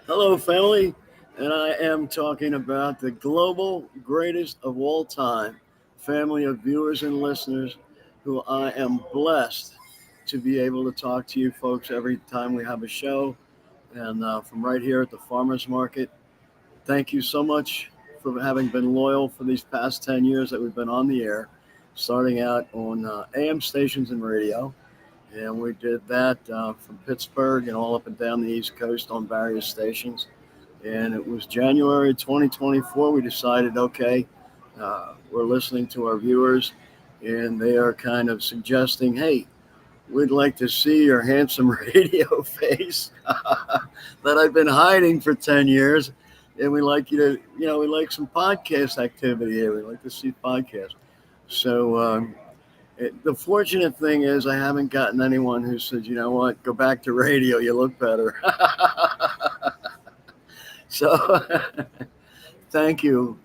Hello, family, and I am talking about the global greatest of all time family of viewers and listeners who I am blessed to be able to talk to you folks every time we have a show. And from right here at the Farmers Market, thank you so much for having been loyal for these past 10 years that we've been on the air, starting out on AM stations and radio. And we did that from Pittsburgh and all up and down the East Coast on various stations. And it was January 2024. We decided, okay, we're listening to our viewers, and they are kind of suggesting, hey, we'd like to see your handsome radio face that I've been hiding for 10 years. And we like you to, we like some podcast activity here. We like to see podcasts. So the fortunate thing is, I haven't gotten anyone who said, you know what, go back to radio, you look better. So thank you.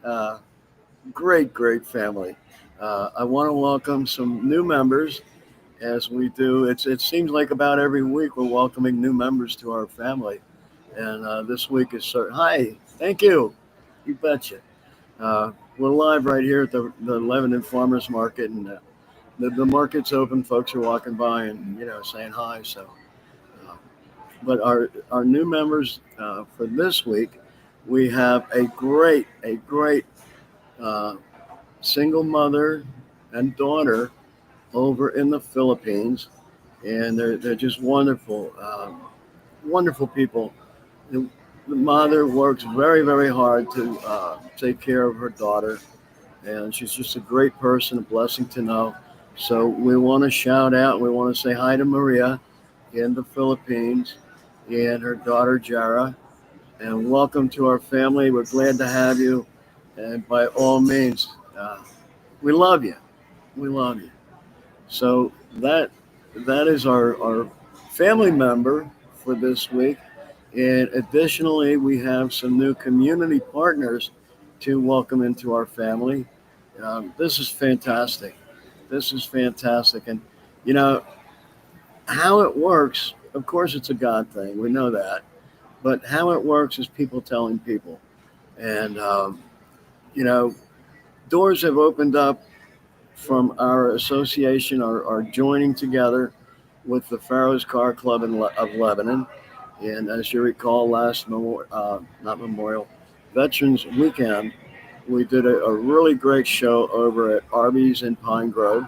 Great family. I want to welcome some new members as we do. It seems like about every week we're welcoming new members to our family. And this week is hi, thank you. You betcha. We're live right here at the Lebanon Farmers Market, and the market's open. Folks are walking by and saying hi. Uh, but our new members for this week, we have a great uh, single mother and daughter over in the Philippines, and they're just wonderful, wonderful people. The, the mother works very hard to take care of her daughter, and she's just a great person, a blessing to know. So we want to shout out, we want to say hi to Maria in the Philippines and her daughter Jara, and welcome to our family. We're glad to have you, and by all means, we love you. We love you. So that is our family member for this week. And additionally, we have some new community partners to welcome into our family. This is fantastic. This is fantastic. And you know how it works. Of course, it's a God thing. We know that. But how it works is people telling people. And you know, doors have opened up from our association, our joining together with the Pharaohs Car Club of Lebanon. And as you recall, last not Memorial, Veterans Weekend, we did a really great show over at Arby's in Pine Grove.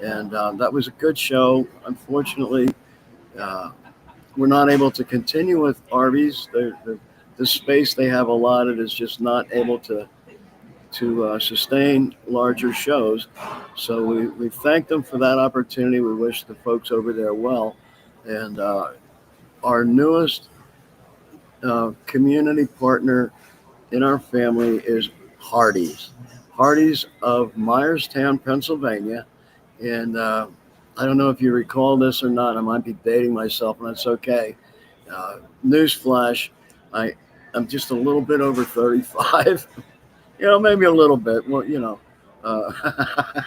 And that was a good show. Unfortunately, uh, we're not able to continue with Arby's. The space they have allotted is just not able to sustain larger shows. So we thank them for that opportunity. We wish the folks over there well. And our newest community partner in our family is Hardee's. Hardee's of Myerstown, Pennsylvania. And I don't know if you recall this or not. I might be dating myself, and that's okay. Uh, Newsflash, I, I'm just a little bit over 35. Maybe a little bit. Well, uh,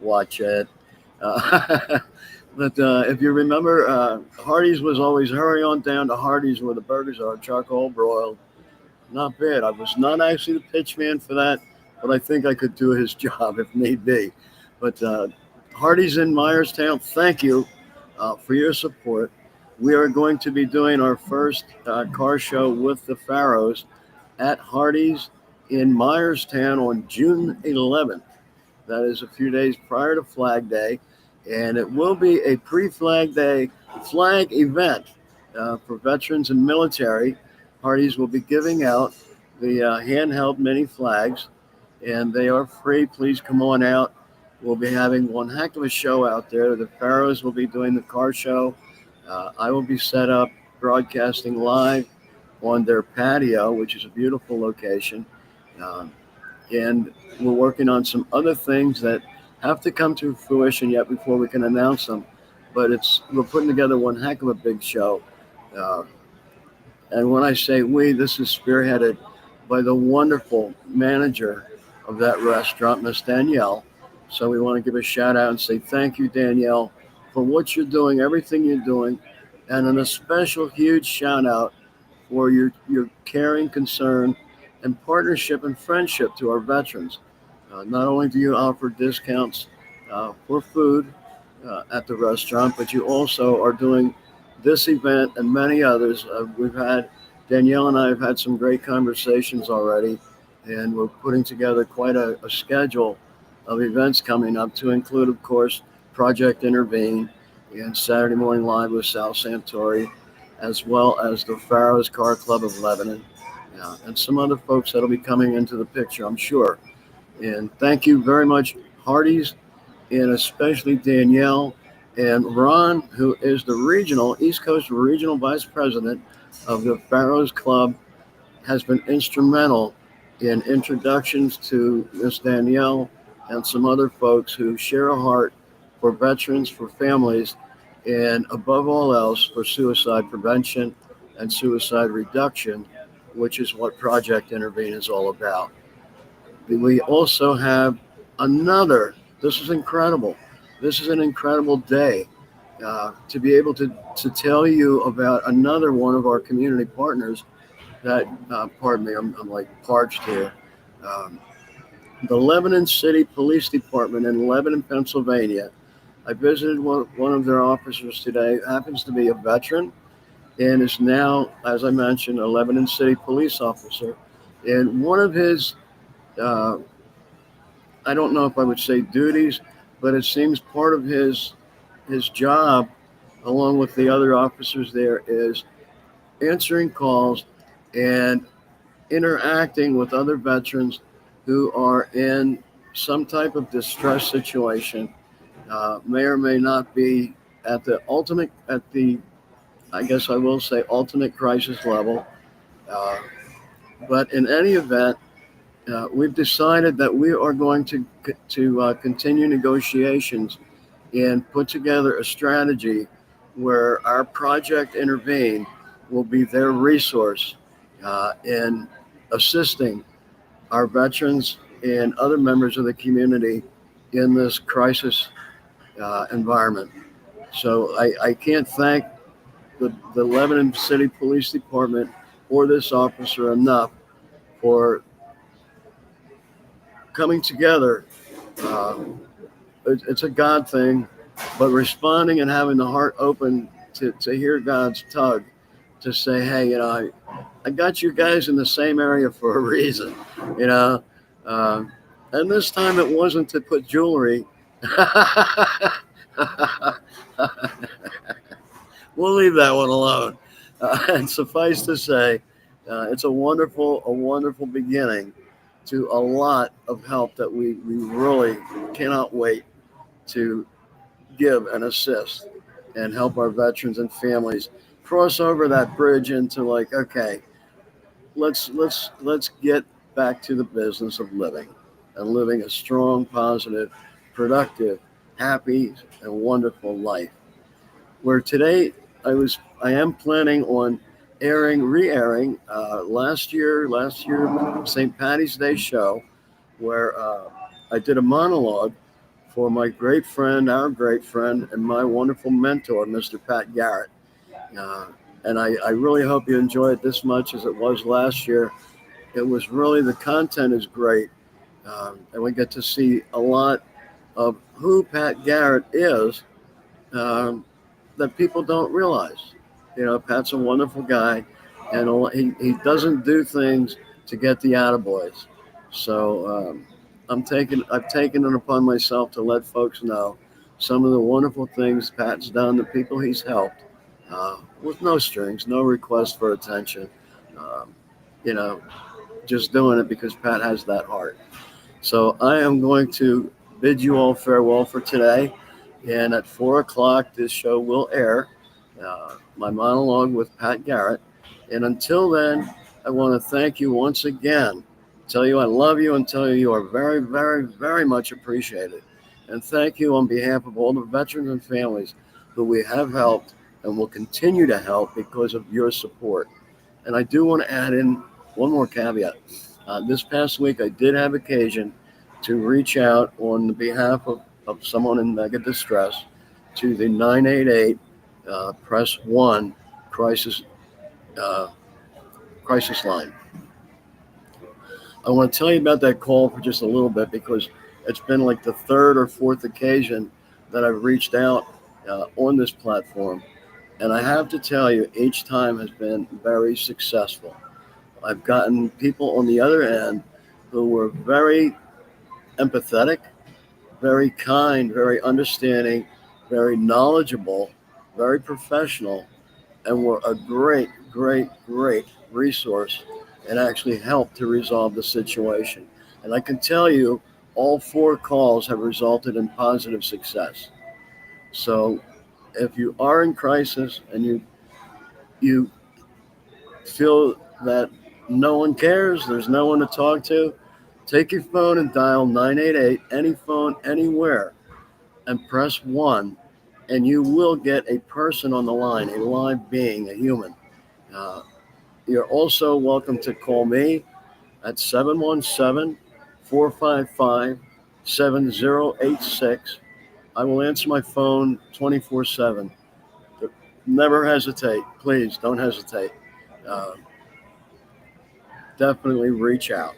watch it. Uh, but if you remember, Hardee's was always hurry on down to Hardee's where the burgers are, charcoal broiled. Not bad. I was not actually the pitch man for that, but I think I could do his job if need be. But Hardee's in Myerstown, thank you for your support. We are going to be doing our first car show with the Pharaohs at Hardee's in Myerstown on June 11th. That is a few days prior to Flag Day, and it will be a pre-Flag Day flag event for veterans and military. Parties will be giving out the handheld mini flags, and they are free. Please come on out. We'll be having one heck of a show out there. The Pharaohs will be doing the car show. I will be set up broadcasting live on their patio, which is a beautiful location. Um, and we're working on some other things that have to come to fruition yet before we can announce them. But we're putting together one heck of a big show. Uh, and when I say we, this is spearheaded by the wonderful manager of that restaurant, Miss Danielle. So we want to give a shout out and say thank you, Danielle, for what you're doing, everything you're doing, and a special huge shout out for your caring concern and partnership and friendship to our veterans. Not only do you offer discounts for food at the restaurant, but you also are doing this event and many others. Danielle and I have had some great conversations already, and we're putting together quite a schedule of events coming up to include, of course, Project Intervene and Saturday Morning Live with Sal Santori, as well as the Pharaohs Car Club of Lebanon, and some other folks that'll be coming into the picture, I'm sure. And thank you very much, Hardee's, and especially Danielle and Ron, who is the East Coast Regional Vice President of the Pharaohs Club, has been instrumental in introductions to Miss Danielle and some other folks who share a heart for veterans, for families, and above all else, for suicide prevention and suicide reduction, which is what Project Intervene is all about. We also have this is incredible. This is an incredible day to be able to tell you about another one of our community partners pardon me, I'm like parched here. Um, the Lebanon City Police Department in Lebanon, Pennsylvania. I visited one of their officers today, happens to be a veteran, and is now, as I mentioned, a Lebanon City police officer. And one of his, uh, I don't know if I would say duties, but it seems part of his job, along with the other officers there, is answering calls and interacting with other veterans who are in some type of distress situation, may or may not be at the, I guess I will say, ultimate crisis level. Uh, but in any event, we've decided that we are going to continue negotiations and put together a strategy where our Project Intervene will be their resource in assisting our veterans and other members of the community in this crisis environment. So I can't thank the Lebanon City Police Department or this officer enough for coming together. Uh, it's a God thing, but responding and having the heart open to hear God's tug to say, hey, I got you guys in the same area for a reason, you know. Uh, and this time it wasn't to put jewelry. We'll leave that one alone. And suffice to say, it's a wonderful beginning to a lot of help that we really cannot wait to give and assist and help our veterans and families cross over that bridge into, like, okay, let's get back to the business of living and living a strong, positive, productive, happy, and wonderful life. Where today I am planning on re-airing last year St. Patty's Day show, where I did a monologue for our great friend, and my wonderful mentor, Mr. Pat Garrett. Uh, and I really hope you enjoy it this much as it was last year. It was really, the content is great, and we get to see a lot of who Pat Garrett is, um, that people don't realize. Pat's a wonderful guy, and he doesn't do things to get the attaboys. So I've taken it upon myself to let folks know some of the wonderful things Pat's done, the people he's helped, with no strings, no request for attention. Um, you know, just doing it because Pat has that heart. So I am going to bid you all farewell for today. And at 4 o'clock, this show will air, my monologue with Pat Garrett. And until then, I want to thank you once again, tell you I love you, and tell you you are very, very, very much appreciated. And thank you on behalf of all the veterans and families who we have helped and will continue to help because of your support. And I do want to add in one more caveat. This past week, I did have occasion to reach out on behalf of someone in mega distress to the 988 Press 1 crisis uh, crisis line. I want to tell you about that call for just a little bit because it's been like the third or fourth occasion that I've reached out on this platform. And I have to tell you, each time has been very successful. I've gotten people on the other end who were very empathetic, very kind, very understanding, very knowledgeable, very professional, and were a great, great, great resource and actually helped to resolve the situation. And I can tell you, all four calls have resulted in positive success. So if you are in crisis and you feel that no one cares, there's no one to talk to, take your phone and dial 988, any phone, anywhere, and press 1, and you will get a person on the line, a live being, a human. Uh, you're also welcome to call me at 717-455-7086. I will answer my phone 24/7. Never hesitate. Please don't hesitate. Uh, Definitely reach out.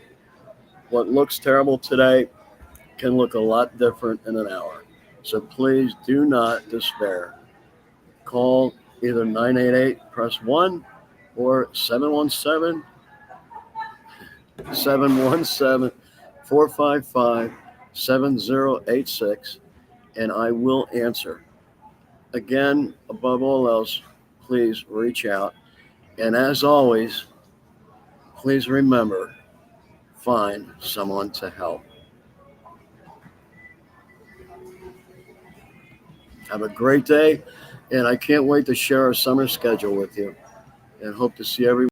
What looks terrible today can look a lot different in an hour. So please do not despair. Call either 988, press 1, or 717-455-7086, and I will answer. Again, above all else, please reach out. And as always, please remember, find someone to help. Have a great day, and I can't wait to share our summer schedule with you and hope to see everyone.